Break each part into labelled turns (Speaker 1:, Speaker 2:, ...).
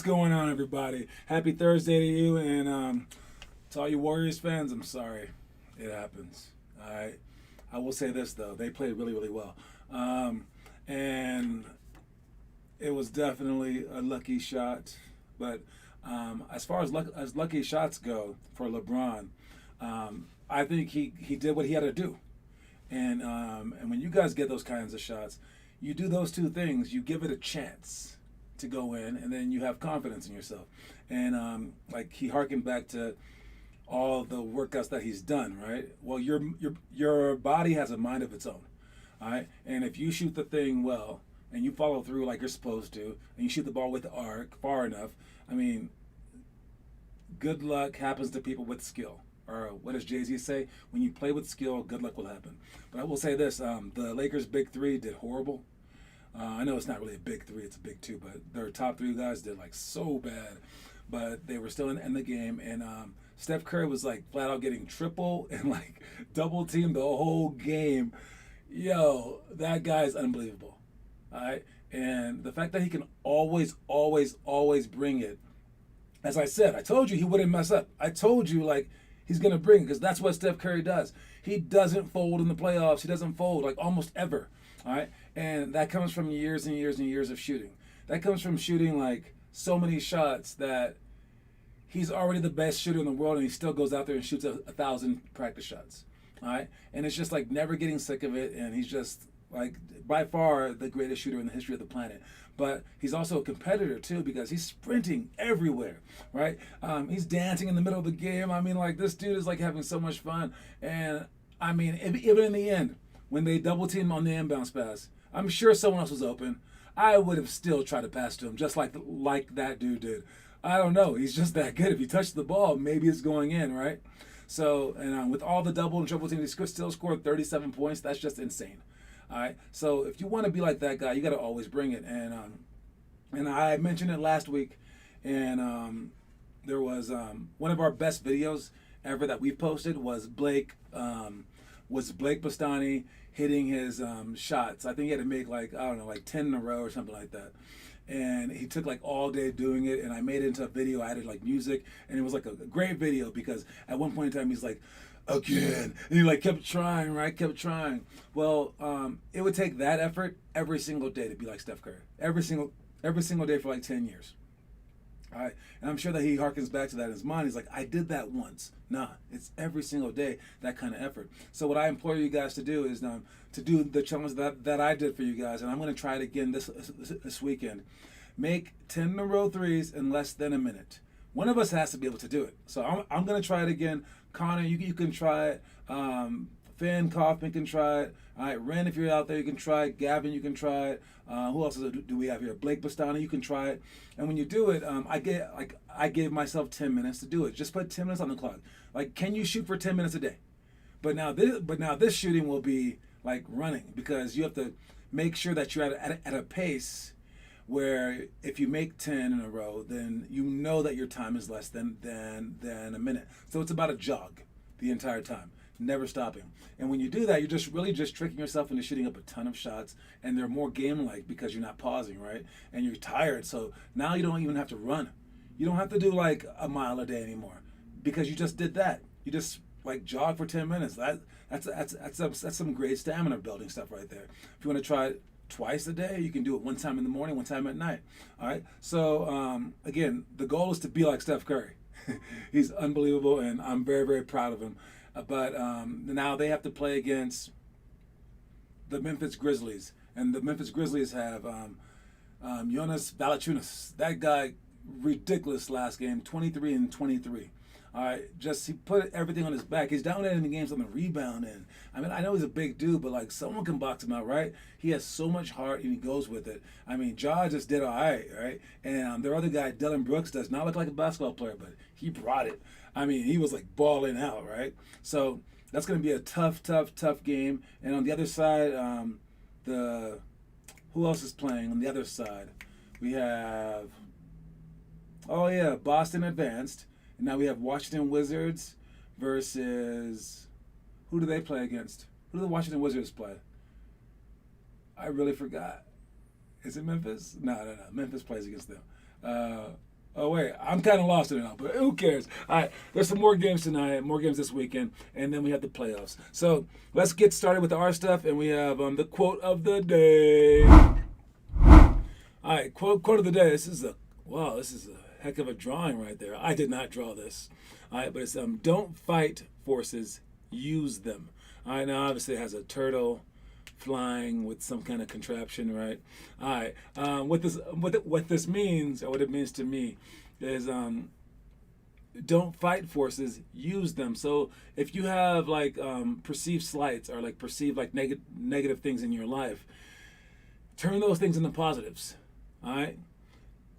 Speaker 1: going on, everybody? Happy Thursday to you, and to all you Warriors fans, I'm sorry. It happens. All right. I will say this, though. They played really, really well. And it was definitely a lucky shot. But as far as lucky shots go for LeBron, I think he did what he had to do. And when you guys get those kinds of shots, you do those two things. You give it a chance to go in, and then you have confidence in yourself. And like he harkened back to all the workouts that he's done, right? Well, your body has a mind of its own, all right? And if you shoot the thing well and you follow through like you're supposed to, and you shoot the ball with the arc far enough, I mean, good luck happens to people with skill. Or what does Jay-Z say? When you play with skill, good luck will happen. But I will say this, the Lakers' big three did horrible. I know it's not really a big three, it's a big two, but their top three guys did like so bad. But they were still in the game, and Steph Curry was like flat out getting triple and like double teamed the whole game. Yo, that guy's unbelievable. All right? And the fact that he can always bring it. As I said, I told you he wouldn't mess up. I told you like he's going to bring it because that's what Steph Curry does. He doesn't fold in the playoffs. He doesn't fold like almost ever. All right? And that comes from years and years and years of shooting. That comes from shooting like so many shots that he's already the best shooter in the world, and he still goes out there and shoots 1,000 practice shots. All right? And it's just like never getting sick of it, and he's just like by far the greatest shooter in the history of the planet. But he's also a competitor too because he's sprinting everywhere, right? He's dancing in the middle of the game. I mean, like this dude is like having so much fun. And I mean, even in the end, when they double team on the inbounds pass, I'm sure someone else was open. I would have still tried to pass to him just like that dude did. I don't know. He's just that good. If he touched the ball, maybe it's going in, right? So, and with all the double and triple teams, he still scored 37 points. That's just insane. All right. So if you want to be like that guy, you got to always bring it. And I mentioned it last week, and there was one of our best videos ever that we've posted was Blake Bastani hitting his shots. I think he had to make like, I don't know, like 10 in a row or something like that. And he took like all day doing it, and I made it into a video. I added like music, and it was like a great video because at one point in time he's like, again, and he like kept trying, right? Kept trying. Well, it would take that effort every single day to be like Steph Curry. Every single day for like 10 years. All right, and I'm sure that he harkens back to that in his mind. He's like, I did that once. Nah, it's every single day, that kind of effort. So what I implore you guys to do is to do the challenge that I did for you guys, and I'm going to try it again this weekend. Make 10 in a row threes in less than a minute. One of us has to be able to do it. So I'm going to try it again. Connor, you can try it. Finn Kaufman can try it. All right, Ren, if you're out there, you can try it. Gavin, you can try it. Who else do we have here? Blake Bastani, you can try it. And when you do it, I gave myself 10 minutes to do it. Just put 10 minutes on the clock. Like, can you shoot for 10 minutes a day? But now this shooting will be like running because you have to make sure that you're at a pace where if you make 10 in a row, then you know that your time is less than a minute. So it's about a jog the entire time, never stopping. And when you do that, you're just really just tricking yourself into shooting up a ton of shots, and they're more game-like because you're not pausing, right? And you're tired, so now you don't even have to run. You don't have to do like a mile a day anymore because you just did that. You just like jog for 10 minutes. That's some great stamina building stuff right there. If you want to try it twice a day, you can do it one time in the morning, one time at night. All right. So again, the goal is to be like Steph Curry. He's unbelievable, and I'm very, very proud of him. But now they have to play against the Memphis Grizzlies, and the Memphis Grizzlies have Jonas Valanciunas. That guy, ridiculous last game, 23 and 23. All right, he put everything on his back. He's dominating the games on the rebound end. I mean, I know he's a big dude, but like someone can box him out, right? He has so much heart and he goes with it. I mean, Ja just did all right? And their other guy, Dylan Brooks, does not look like a basketball player, but he brought it. I mean, he was like balling out, right? So that's going to be a tough game. And on the other side, who else is playing on the other side? We have, Boston advanced. And now we have Washington Wizards versus, who do they play against? Who do the Washington Wizards play? I really forgot. Is it Memphis? No. Memphis plays against them. Oh wait, I'm kind of lost in it now, but who cares? All right, there's some more games tonight, more games this weekend, and then we have the playoffs. So let's get started with our stuff, and we have the quote of the day. All right, quote of the day. This is a heck of a drawing right there. I did not draw this. All right, but it's don't fight forces, use them. All right, now obviously it has a turtle flying with some kind of contraption, right? All right. What this means, or what it means to me, is don't fight forces, use them. So if you have like perceived slights or like perceived like negative things in your life, turn those things into positives. All right.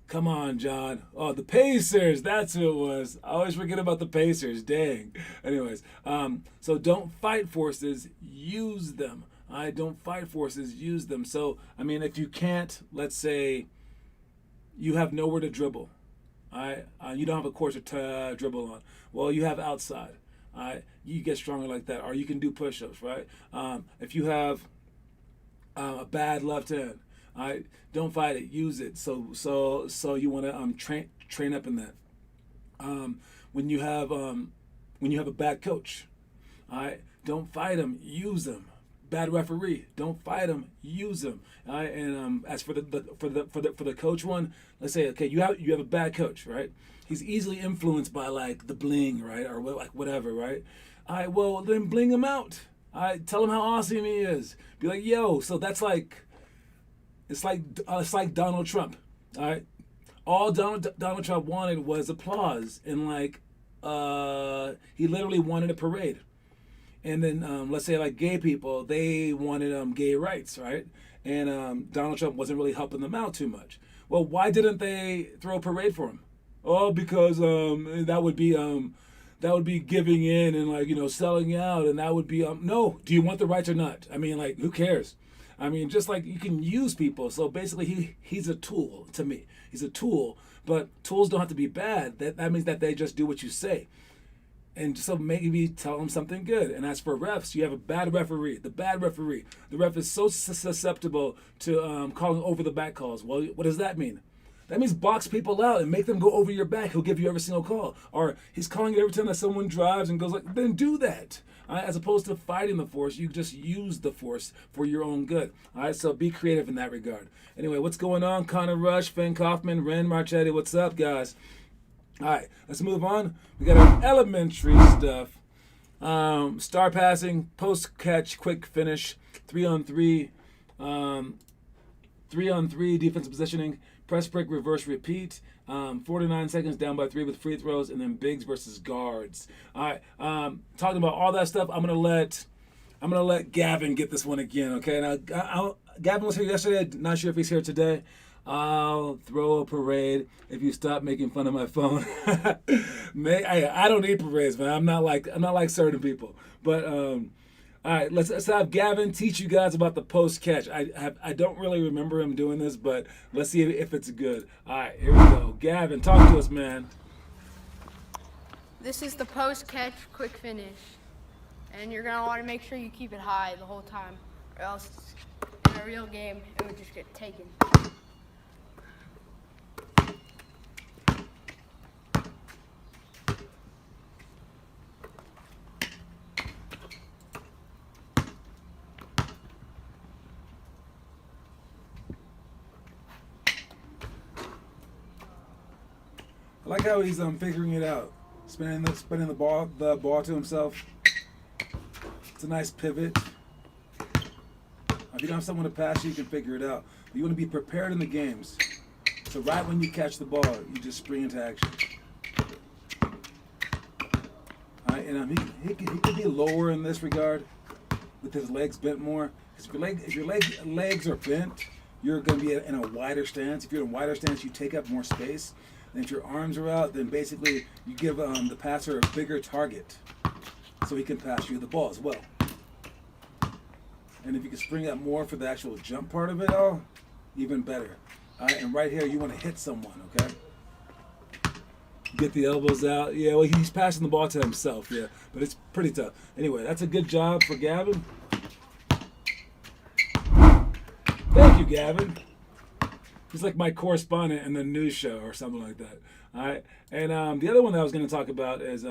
Speaker 1: Come on, John. Oh, the Pacers. That's who it was. I always forget about the Pacers. Dang. Anyways, so don't fight forces, use them. I don't fight forces, use them. So, I mean, if you can't, let's say you have nowhere to dribble. You don't have a court to dribble on. Well, you have outside. You get stronger like that. Or you can do push-ups, right? If you have a bad left hand, don't fight it, use it. So you want to train up in that. When you have a bad coach, don't fight him, use him. Bad referee, don't fight him, use him. And as for the coach one, let's say okay, you have a bad coach, right? He's easily influenced by like the bling, right, or like whatever, right? Well then bling him out. Tell him how awesome he is. Be like, yo, so that's like. It's like Donald Trump, all right? All Donald Trump wanted was applause, and like he literally wanted a parade. And then let's say like gay people, they wanted gay rights, right? And Donald Trump wasn't really helping them out too much. Well, why didn't they throw a parade for him? Oh, because that would be giving in and like selling out, and that would be no. Do you want the rights or not? I mean, like who cares? I mean, just like you can use people. So basically, he's a tool to me. He's a tool, but tools don't have to be bad. That means that they just do what you say. And so maybe tell them something good. And as for refs, you have a bad referee. The ref is so susceptible to calling over the back calls. Well, what does that mean? That means box people out and make them go over your back. He'll give you every single call. Or he's calling it every time that someone drives and goes like, then do that. As opposed to fighting the force, you just use the force for your own good. All right, so be creative in that regard. Anyway, what's going on? Connor Rush, Finn Kaufman, Ren Marchetti, what's up, guys? All right, let's move on. We got our elementary stuff. Star passing, post catch, quick finish, 3-on-3, 3-on-3 defensive positioning, press break, reverse repeat, 49 seconds down by 3 with free throws, and then bigs versus guards. All right, talking about all that stuff, I'm gonna let Gavin get this one again. Okay, now Gavin was here yesterday. Not sure if he's here today. I'll throw a parade if you stop making fun of my phone. I don't need parades, man. I'm not like certain people. But all right, let's have Gavin teach you guys about the post catch. I don't really remember him doing this, but let's see if it's good. All right, here we go. Gavin, talk to us, man.
Speaker 2: This is the post catch quick finish, and you're gonna want to make sure you keep it high the whole time, or else in a real game it would just get taken.
Speaker 1: I like how he's figuring it out, spinning the ball to himself. It's a nice pivot. If you don't have someone to pass you can figure it out. But you want to be prepared in the games. So right when you catch the ball, you just spring into action. All right, and he could be lower in this regard with his legs bent more. Because if your legs are bent, you're going to be in a wider stance. If you're in a wider stance, you take up more space. And if your arms are out, then basically you give the passer a bigger target so he can pass you the ball as well. And if you can spring up more for the actual jump part of it all, even better. All right, and right here you want to hit someone, okay? Get the elbows out. Yeah, well, he's passing the ball to himself, yeah, but it's pretty tough. Anyway, that's a good job for Gavin. Thank you, Gavin. He's like my correspondent in the news show or something like that. All right. And the other one that I was going to talk about is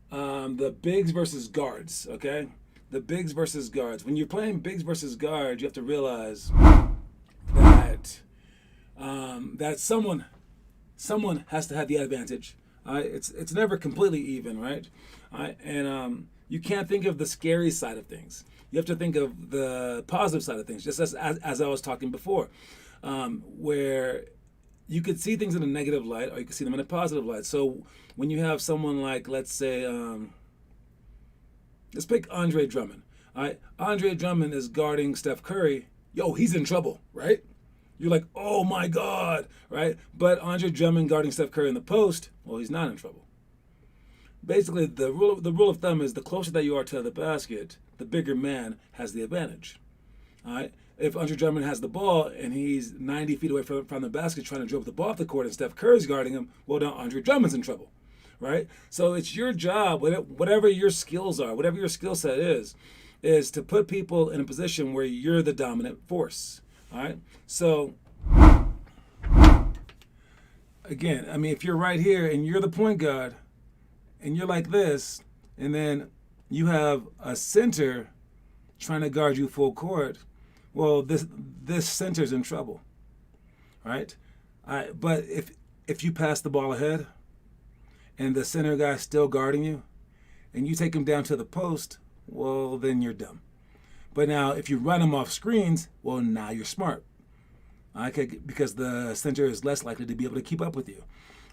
Speaker 1: the bigs versus guards. Okay, the bigs versus guards. When you're playing bigs versus guards, you have to realize that that someone has to have the advantage. It's never completely even, right? And you can't think of the scary side of things. You have to think of the positive side of things, just as I was talking before, where you could see things in a negative light or you could see them in a positive light. So when you have someone like, let's say, let's pick Andre Drummond. All right, Andre Drummond is guarding Steph Curry. Yo, he's in trouble, right? You're like, oh my God, right? But Andre Drummond guarding Steph Curry in the post, well, he's not in trouble. Basically, the rule of thumb is the closer that you are to the basket, the bigger man has the advantage. All right. If Andre Drummond has the ball and he's 90 feet away from the basket trying to dribble the ball off the court and Steph Curry's guarding him, well, now Andre Drummond's in trouble, right? So it's your job, whatever your skills are, whatever your skill set is to put people in a position where you're the dominant force, all right? So, again, I mean, if you're right here and you're the point guard and you're like this, and then you have a center trying to guard you full court, well, this center's in trouble, right? But if you pass the ball ahead and the center guy's still guarding you and you take him down to the post, well, then you're dumb. But now if you run him off screens, well, now you're smart. Okay, because the center is less likely to be able to keep up with you.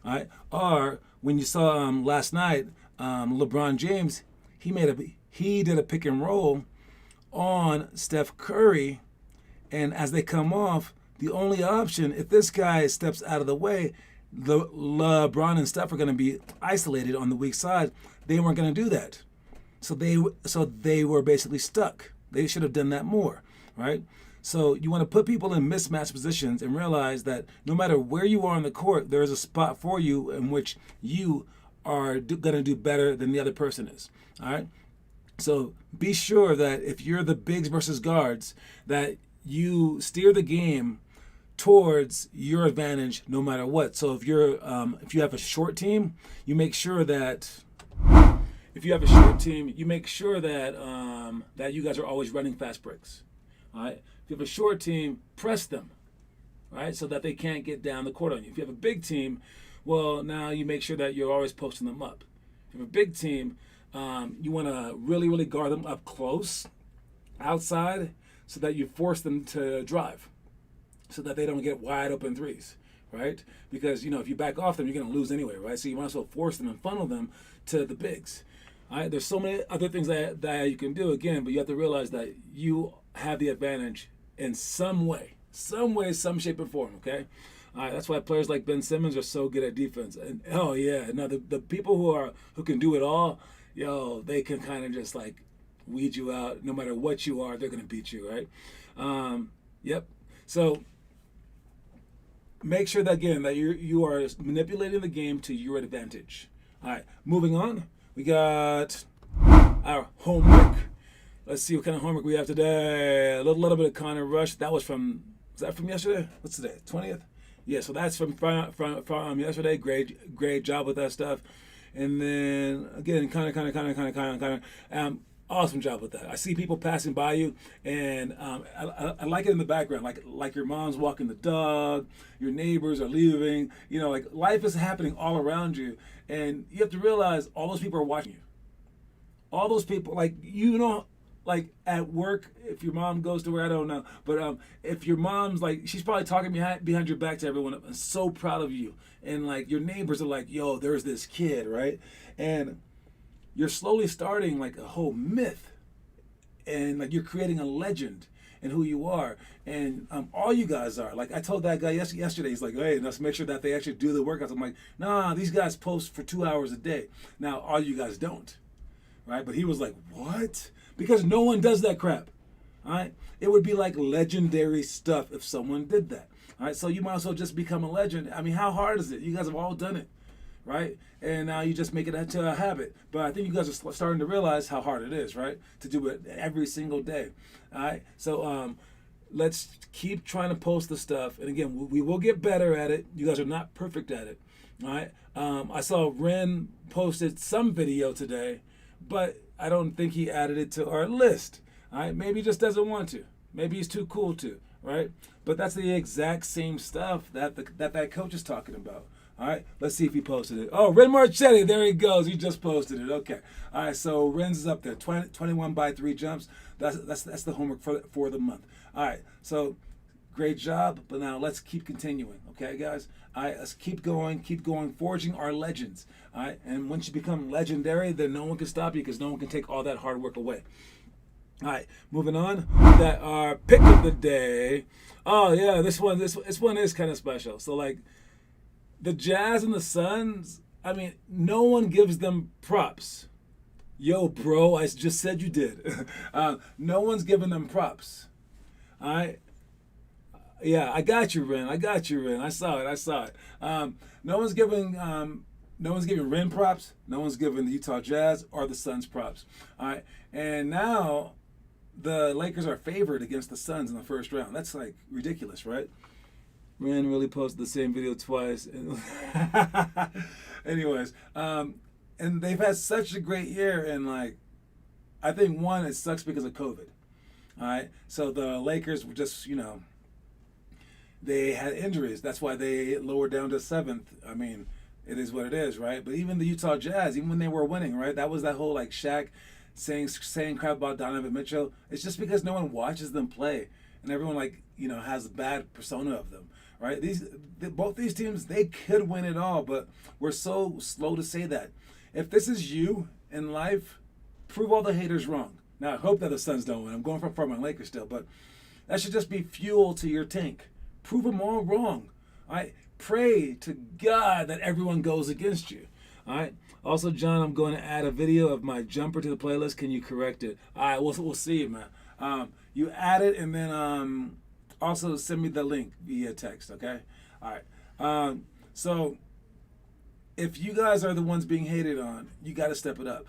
Speaker 1: All right? Or when you saw last night, LeBron James, he did a pick and roll on Steph Curry. And as they come off, the only option, if this guy steps out of the way, LeBron and Steph are going to be isolated on the weak side. They weren't going to do that. So they were basically stuck. They should have done that more, right? So you want to put people in mismatched positions and realize that no matter where you are on the court, there is a spot for you in which you are going to do better than the other person is, all right? So be sure that if you're the bigs versus guards, that you steer the game towards your advantage no matter what. So if you have a short team, you make sure that that you guys are always running fast breaks. All right. If you have a short team, press them, right, so that they can't get down the court on you. If you have a big team, well, now you make sure that you're always posting them up. If you have a big team, you want to really, really guard them up close, outside, so that you force them to drive, so that they don't get wide open threes, right? Because, if you back off them, you're going to lose anyway, right? So you might as well force them and funnel them to the bigs. All right? There's so many other things that you can do, again, but you have to realize that you have the advantage in some way, some shape or form, okay? All right, that's why players like Ben Simmons are so good at defense. And, oh, yeah, no, the people who can do it all, they can kind of just, like, weed you out. No matter what you are, they're going to beat you, right? Yep. So make sure that, again, that you are manipulating the game to your advantage. All right, moving on. We got our homework. Let's see what kind of homework we have today. A little bit of Connor Rush. Was that from yesterday? What's today? 20th? Yeah, so that's from yesterday. Great job with that stuff. And then again, Connor. Awesome job with that. I see people passing by you, and I like it in the background, like your mom's walking the dog, your neighbors are leaving. Like life is happening all around you, and you have to realize all those people are watching you. All those people, like at work, if your mom goes to where, I don't know, but if your mom's she's probably talking behind your back to everyone. I'm so proud of you, and like your neighbors are like, yo, there's this kid, right? And you're slowly starting like a whole myth, and like you're creating a legend in who you are, and all you guys are. Like I told that guy yesterday, he's like, hey, let's make sure that they actually do the workouts. I'm like, nah, these guys post for 2 hours a day. Now all you guys don't, right? But he was like, what? Because no one does that crap, all right? It would be like legendary stuff if someone did that, all right? So you might as well just become a legend. I mean, how hard is it? You guys have all done it, right? And now you just make it into a habit. But I think you guys are starting to realize how hard it is, right? To do it every single day, all right? So let's keep trying to post the stuff. And again, we will get better at it. You guys are not perfect at it. All right. I saw Ren posted some video today, but I don't think he added it to our list. All right. Maybe he just doesn't want to. Maybe he's too cool to. Right. But that's the exact same stuff that that coach is talking about. All right. Let's see if he posted it. Oh, Ren Marchetti. There he goes. He just posted it. Okay. All right. So Ren's is up there. 21 by 3 jumps. That's the homework for the month. All right. So great job. But now let's keep continuing. Okay, guys. All right. Let's keep going, forging our legends. All right. And once you become legendary, then no one can stop you because no one can take all that hard work away. All right, moving on. That our pick of the day. Oh yeah, this one is kind of special. So like, the Jazz and the Suns. I mean, no one gives them props. Yo, bro, I just said you did. No one's giving them props. All right. Yeah, I got you, Ren. I saw it. No one's giving Ren props. No one's giving the Utah Jazz or the Suns props. All right, and now the Lakers are favored against the Suns in the first round. That's like ridiculous, right? Ren really posted the same video twice. Anyways, and they've had such a great year, and like, I think one, it sucks because of COVID. All right, so the Lakers were just, they had injuries. That's why they lowered down to 7th. I mean, it is what it is, right? But even the Utah Jazz, even when they were winning, right? That was that whole like Shaq saying crap about Donovan Mitchell. It's just because no one watches them play, and everyone has a bad persona of them, right? Both these teams, they could win it all, but we're so slow to say that. If this is you in life, prove all the haters wrong. Now I hope that the Suns don't win. I'm going for my Lakers still, but that should just be fuel to your tank. Prove them all wrong. All right. Pray to God that everyone goes against you. All right. Also, John, I'm going to add a video of my jumper to the playlist. Can you correct it? All right, we'll see it, man. You add it and then also send me the link via text, okay? All right. So if you guys are the ones being hated on, you got to step it up.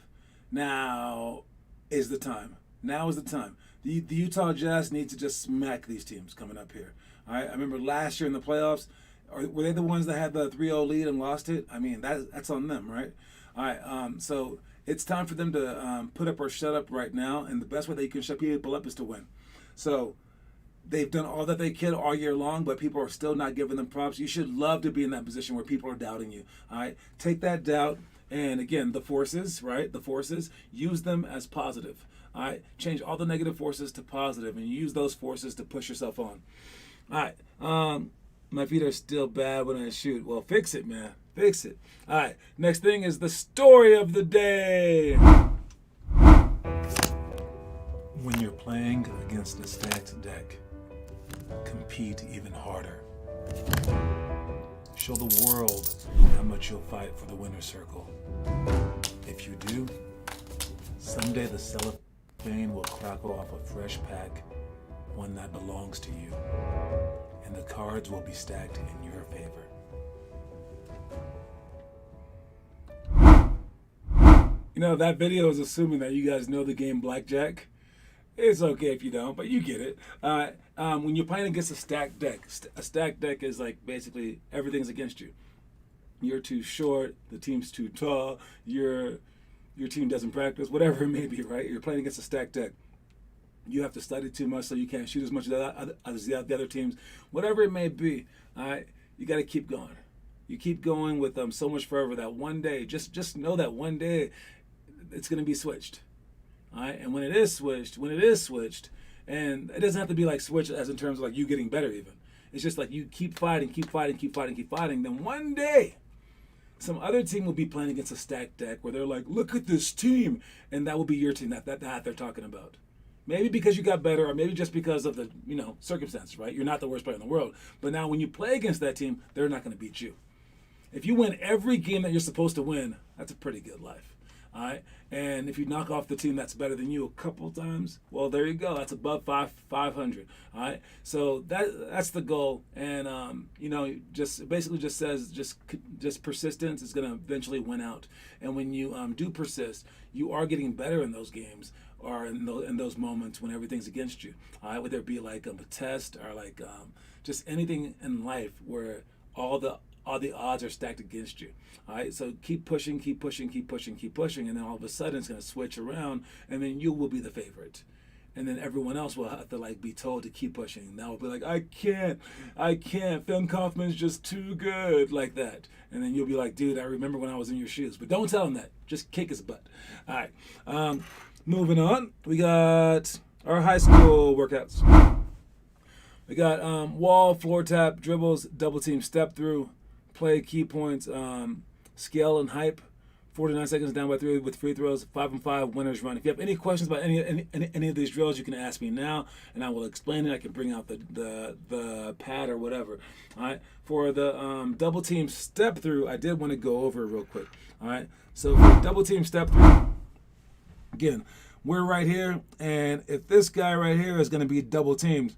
Speaker 1: Now is the time. The Utah Jazz need to just smack these teams coming up here. All right. I remember last year in the playoffs, were they the ones that had the 3-0 lead and lost it? I mean, that's on them, right? All right, so it's time for them to put up or shut up right now, and the best way that you can shut people up is to win. So they've done all that they could all year long, but people are still not giving them props. You should love to be in that position where people are doubting you. All right, take that doubt, and again, the forces, right? The forces, use them as positive. All right, change all the negative forces to positive, and use those forces to push yourself on. All right, my feet are still bad when I shoot. Well, fix it, man. Fix it. All right. Next thing is the story of the day. When you're playing against a stacked deck, compete even harder. Show the world how much you'll fight for the winner's circle. If you do, someday the cellophane will crackle off a fresh pack, one that belongs to you, and the cards will be stacked in your favor. That video is assuming that you guys know the game blackjack. It's okay if you don't, but you get it. When you're playing against a stacked deck is like basically everything's against you. You're too short, the team's too tall, your team doesn't practice, whatever it may be, right? You're playing against a stacked deck. You have to study too much, so you can't shoot as much as the other teams. Whatever it may be, all right, you got to keep going. You keep going with so much fervor that one day, just know that one day, it's going to be switched. All right, and when it is switched, and it doesn't have to be like switched as in terms of like you getting better even. It's just like you keep fighting. Then one day, some other team will be playing against a stacked deck where they're like, look at this team, and that will be your team that they're talking about. Maybe because you got better, or maybe just because of the circumstances, right? You're not the worst player in the world, but now when you play against that team, they're not going to beat you. If you win every game that you're supposed to win, that's a pretty good life. All right, and if you knock off the team that's better than you a couple times, well, there you go. That's above 500. All right, so that's the goal, and just basically just says just persistence is going to eventually win out. And when you do persist, you are getting better in those games or in those moments when everything's against you. All right, whether it be like a test or like just anything in life where all the all the odds are stacked against you. All right, so keep pushing, keep pushing, keep pushing, keep pushing, and then all of a sudden it's going to switch around, and then you will be the favorite. And then everyone else will have to like be told to keep pushing. Now we'll be like, I can't. Finn Kaufman's just too good, like that. And then you'll be like, dude, I remember when I was in your shoes. But don't tell him that. Just kick his butt. All right. Moving on, we got our high school workouts. We got wall, floor tap, dribbles, double team, step through, play, key points, scale and hype. 49 seconds down by 3 with free throws, 5-on-5 winners run. If you have any questions about any of these drills, you can ask me now, and I will explain it. I can bring out the pad or whatever. All right. For the double team step through, I did want to go over it real quick. All right. So for double team step through, again, we're right here, and if this guy right here is going to be double teamed,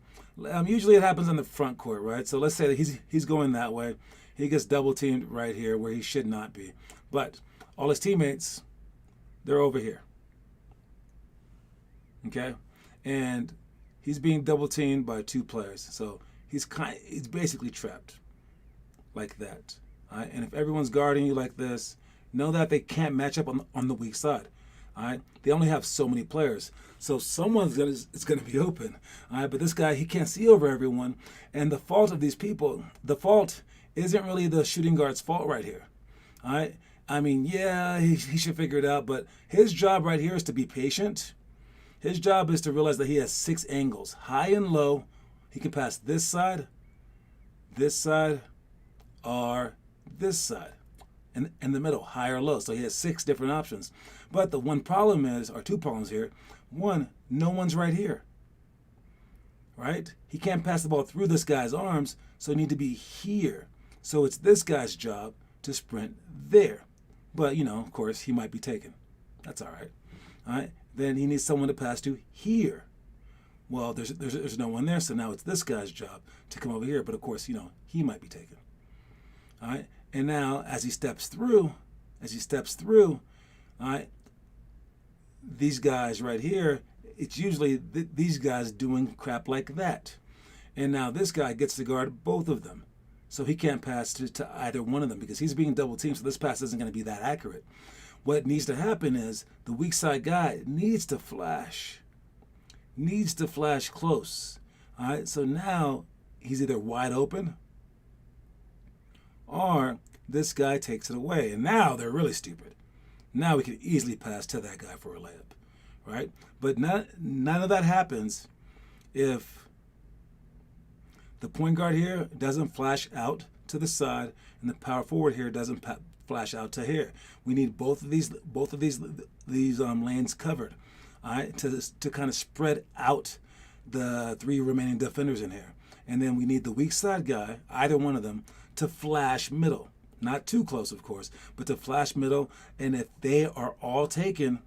Speaker 1: usually it happens on the front court, right? So let's say that he's going that way. He gets double teamed right here where he should not be, but all his teammates, they're over here. Okay? And he's being double teamed by 2 players. So he's basically trapped like that. All right? And if everyone's guarding you like this, know that they can't match up on the weak side. All right? They only have so many players. So someone's is going to be open. All right? But this guy, he can't see over everyone. And the fault of these people, the fault isn't really the shooting guard's fault right here. All right? I mean, yeah, he should figure it out, but his job right here is to be patient. His job is to realize that he has 6 angles, high and low. He can pass this side, or this side. And in the middle, high or low. So he has 6 different options. But the one problem is, or 2 problems here. One, no one's right here. Right? He can't pass the ball through this guy's arms, so he need to be here. So it's this guy's job to sprint there. But, of course, he might be taken. That's all right. All right. Then he needs someone to pass to here. Well, there's no one there, so now it's this guy's job to come over here. But, of course, he might be taken. All right. And now, as he steps through, all right, these guys right here, it's usually these guys doing crap like that. And now this guy gets to guard both of them. So he can't pass to either one of them because he's being double teamed, so this pass isn't going to be that accurate. What needs to happen is the weak side guy needs to flash close. All right, so now he's either wide open or this guy takes it away. And now they're really stupid. Now we can easily pass to that guy for a layup, right? But none of that happens if the point guard here doesn't flash out to the side, and the power forward here doesn't flash out to here. We need both of these lanes covered, all right, to kind of spread out the 3 remaining defenders in here. And then we need the weak side guy, either one of them, to flash middle. Not too close, of course, but to flash middle. And if they are all taken,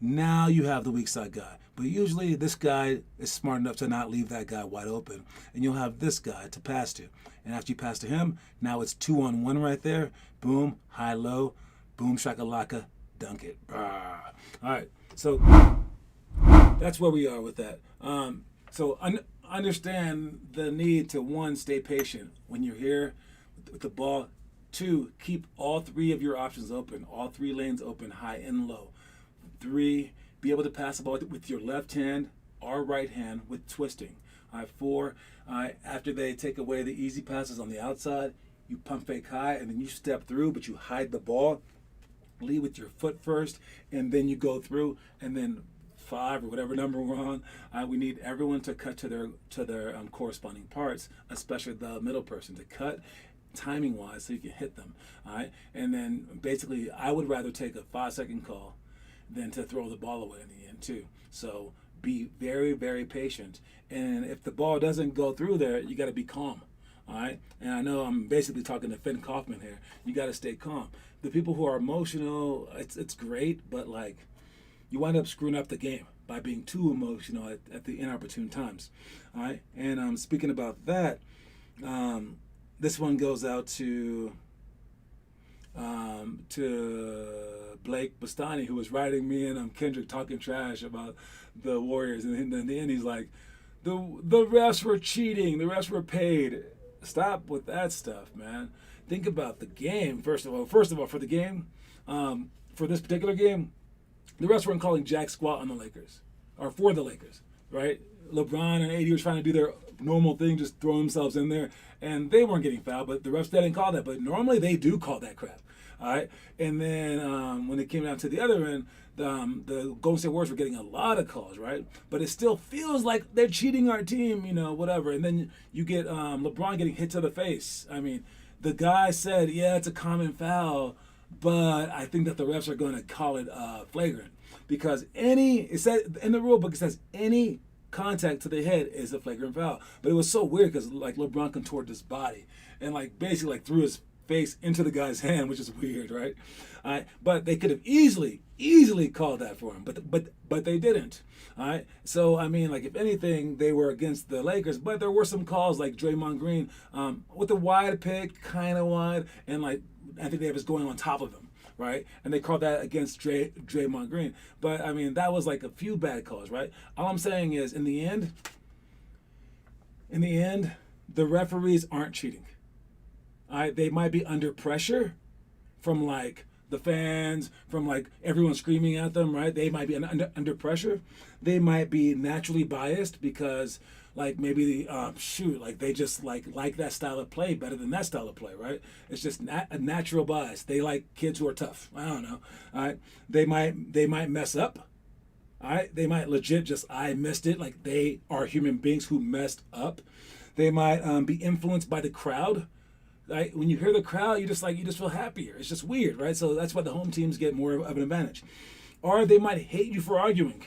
Speaker 1: now you have the weak side guy. But usually this guy is smart enough to not leave that guy wide open. And you'll have this guy to pass to. And after you pass to him, now it's 2-on-1 right there. Boom, high-low, boom, shakalaka, dunk it. All right, so that's where we are with that. So understand the need to, 1, stay patient when you're here with the ball. 2, keep all 3 of your options open, all 3 lanes open, high and low. 3, be able to pass the ball with your left hand or right hand with twisting. 4, after they take away the easy passes on the outside, you pump fake high and then you step through, but you hide the ball. Lead with your foot first, and then you go through, and then 5 or whatever number we're on, we need everyone to cut to their corresponding parts, especially the middle person to cut timing wise so you can hit them. All right, and then basically I would rather take a 5-second call than to throw the ball away in the end too. So be very, very patient. And if the ball doesn't go through there, you got to be calm. All right. And I know I'm basically talking to Finn Kaufman here. You got to stay calm. The people who are emotional, it's great, but like you wind up screwing up the game by being too emotional at the inopportune times. All right. And speaking about that, this one goes out to Blake Bastani, who was writing me and Kendrick talking trash about the Warriors, and in the end he's like, the refs were cheating, the refs were paid. Stop with that stuff, man. think about the game. First of all, for the game, for this particular game, the refs weren't calling jack squat on the Lakers or for the Lakers, right? LeBron and AD were trying to do their normal thing, just throwing themselves in there, and they weren't getting fouled, but the refs didn't call that. But normally they do call that crap, all right? And then when it came down to the other end, the Golden State Warriors were getting a lot of calls, right? But it still feels like they're cheating our team, whatever. And then you get LeBron getting hit to the face. I mean, the guy said, yeah, it's a common foul, but I think that the refs are going to call it flagrant because it said in the rule book, it says any contact to the head is a flagrant foul. But it was so weird because like LeBron contorted his body and like basically like threw his face into the guy's hand, which is weird, right? But they could have easily called that for him, but they didn't. All right. So I mean, like if anything, they were against the Lakers, but there were some calls like Draymond Green with a wide pick, kind of wide, and like Anthony Davis going on top of him. Right, and they called that against Draymond Green, but I mean that was like a few bad calls, right? All I'm saying is, in the end, the referees aren't cheating. All right, they might be under pressure from like the fans, from like everyone screaming at them, right? They might be under pressure. They might be naturally biased because like maybe like they just like that style of play better than that style of play, right? It's just a natural bias. They like kids who are tough. I don't know. All right, they might mess up. All right, they might legit just I missed it. Like they are human beings who messed up. They might be influenced by the crowd. Right? When you hear the crowd, you just feel happier. It's just weird, right? So that's why the home teams get more of an advantage. Or they might hate you for arguing.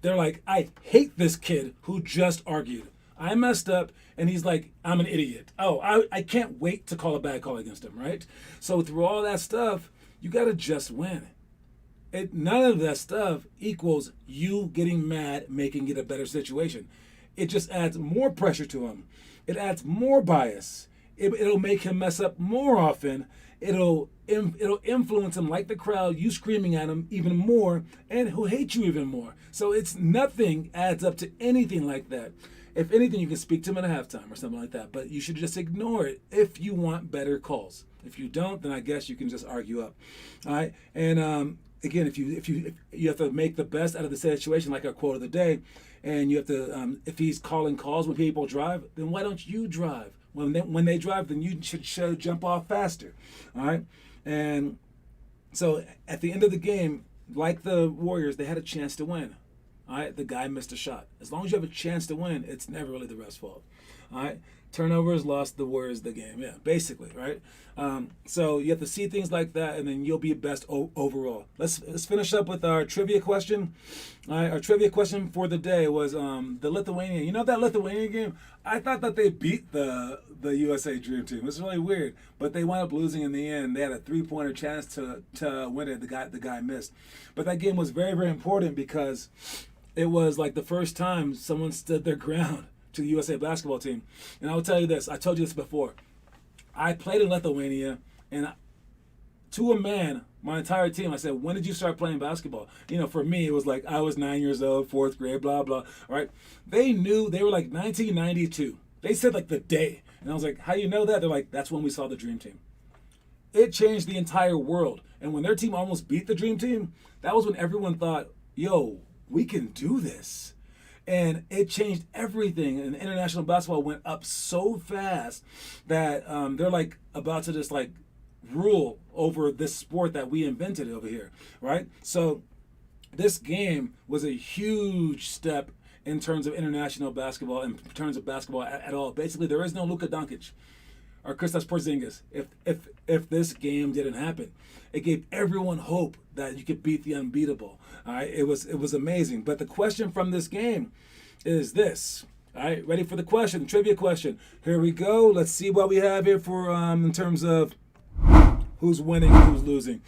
Speaker 1: They're like, I hate this kid who just argued. I messed up, and he's like, I'm an idiot. Oh, I can't wait to call a bad call against him, right? So through all that stuff, you got to just win. None of that stuff equals you getting mad, making it a better situation. It just adds more pressure to him. It adds more bias. It'll make him mess up more often. It'll influence him like the crowd, you screaming at him even more, and who hate you even more. So nothing adds up to anything like that. If anything, you can speak to him at a halftime or something like that, but you should just ignore it if you want better calls. If you don't, then I guess you can just argue up. All right, and again, if you have to make the best out of the situation, like our quote of the day, and you have to, if he's calling calls when people drive, then why don't you drive? When they drive, then you should jump off faster. All right, and so at the end of the game, like the Warriors, they had a chance to win. All right, the guy missed a shot. As long as you have a chance to win, it's never really the ref's fault. All right, turnovers lost the Warriors the game. Yeah, basically, right? So you have to see things like that, and then you'll be best overall. Let's finish up with our trivia question. All right, our trivia question for the day was the Lithuania. You know that Lithuania game? I thought that they beat the USA Dream Team. It's really weird, but they wound up losing in the end. They had a 3-pointer chance to win it. The guy missed, but that game was very, very important because it was like the first time someone stood their ground to the USA basketball team. And I will tell you this, I told you this before. I played in Lithuania, and to a man, my entire team, I said, when did you start playing basketball? For me, it was like I was 9 years old, 4th grade, blah, blah, all right? They knew, they were like 1992. They said like the day. And I was like, how do you know that? They're like, that's when we saw the Dream Team. It changed the entire world. And when their team almost beat the Dream Team, that was when everyone thought, yo, we can do this. And it changed everything. And international basketball went up so fast that they're like about to just like rule over this sport that we invented over here, right? So this game was a huge step in terms of international basketball, in terms of basketball at all. Basically, there is no Luka Doncic or Kristaps Porzingis if this game didn't happen. It gave everyone hope that you could beat the unbeatable. All right, it was amazing. But the question from this game is this. All right, ready for the question, the trivia question. Here we go. Let's see what we have here for in terms of who's winning and who's losing.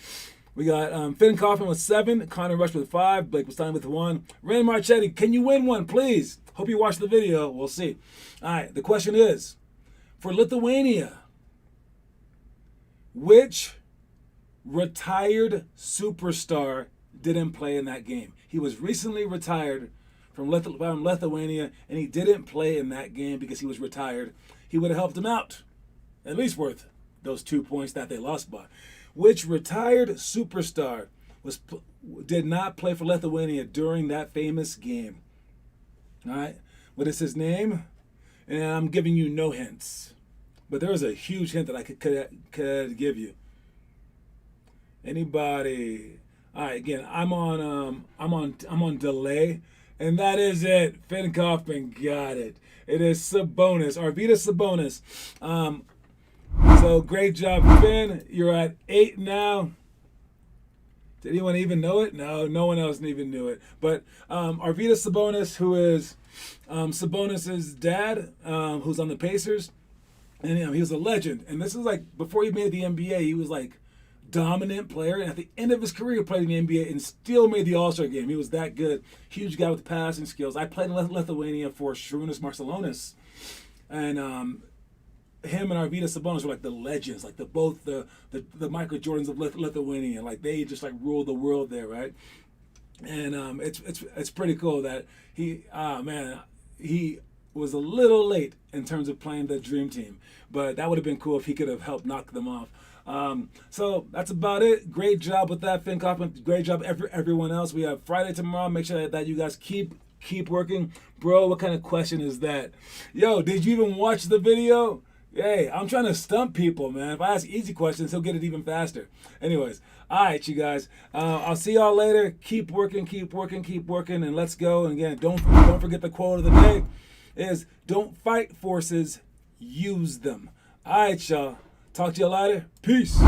Speaker 1: We got Finn Kaufman with 7, Connor Rush with 5, Blake Stein with 1. Ray Marchetti, can you win one, please? Hope you watch the video. We'll see. All right, the question is, for Lithuania, which retired superstar didn't play in that game? He was recently retired from Lithuania, and he didn't play in that game because he was retired. He would have helped him out. at least worth those 2 points that they lost by. Which retired superstar did not play for Lithuania during that famous game? All right. What is his name? And I'm giving you no hints, but there was a huge hint that I could give you. Anybody? All right. Again, I'm on delay, and that is it. Finn Kaufman got it. It is Sabonis, Arvydas Sabonis. So great job, Finn. You're at 8 now. Did anyone even know it? No one else even knew it. But Arvydas Sabonis, who is Sabonis' dad, who's on the Pacers, and he was a legend. And this is like before he made the NBA, he was like dominant player. And at the end of his career, he played in the NBA and still made the All-Star game. He was that good. Huge guy with passing skills. I played in Lithuania for Šarūnas Marciulionis, and him and Arvydas Sabonis were like the legends, like both the Michael Jordans of Lithuania. Like they just like ruled the world there, right? And it's pretty cool that he was a little late in terms of playing the dream team, but that would have been cool if he could have helped knock them off. So that's about it. Great job with that, Finn Kaufman. Great job everyone else. We have Friday tomorrow. Make sure that you guys keep working. Bro, what kind of question is that? Yo, did you even watch the video? Hey, I'm trying to stump people, man. If I ask easy questions, he'll get it even faster. Anyways, all right, you guys. I'll see y'all later. Keep working, and let's go. And again, don't forget the quote of the day is, don't fight forces, use them. All right, y'all. Talk to you later. Peace.